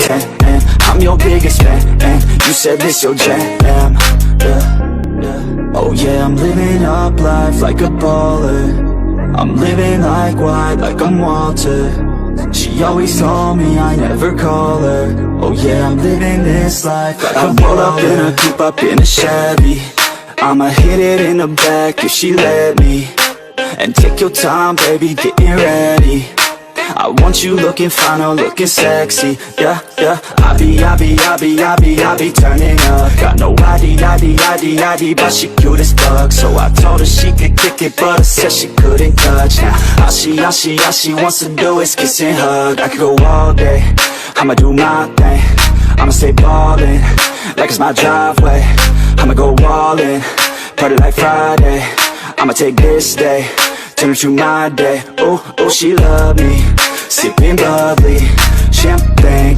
10, and I'm your biggest fan, and you said this your jam, yeah. Oh yeah, I'm living up life like a baller. I'm living like white, like I'm Walter. She always told me I never call her. Oh yeah, I'm living this life like I'm roll up in a coupe, up in a Chevy. I'ma hit it in the back if she let me. And take your time, baby, getting ready. I want you looking fine or looking sexy. Yeah, yeah. I be turning up. Got no ID, but she cute as fuck. So I told her she could kick it, but I said she couldn't touch. Now all she wants to do is kiss and hug. I could go all day, I'ma do my thing. I'ma stay ballin', like it's my driveway. I'ma go all in, party like Friday. I'ma take this day, turn it to my day. Oh, she love me, sipping bubbly, champagne.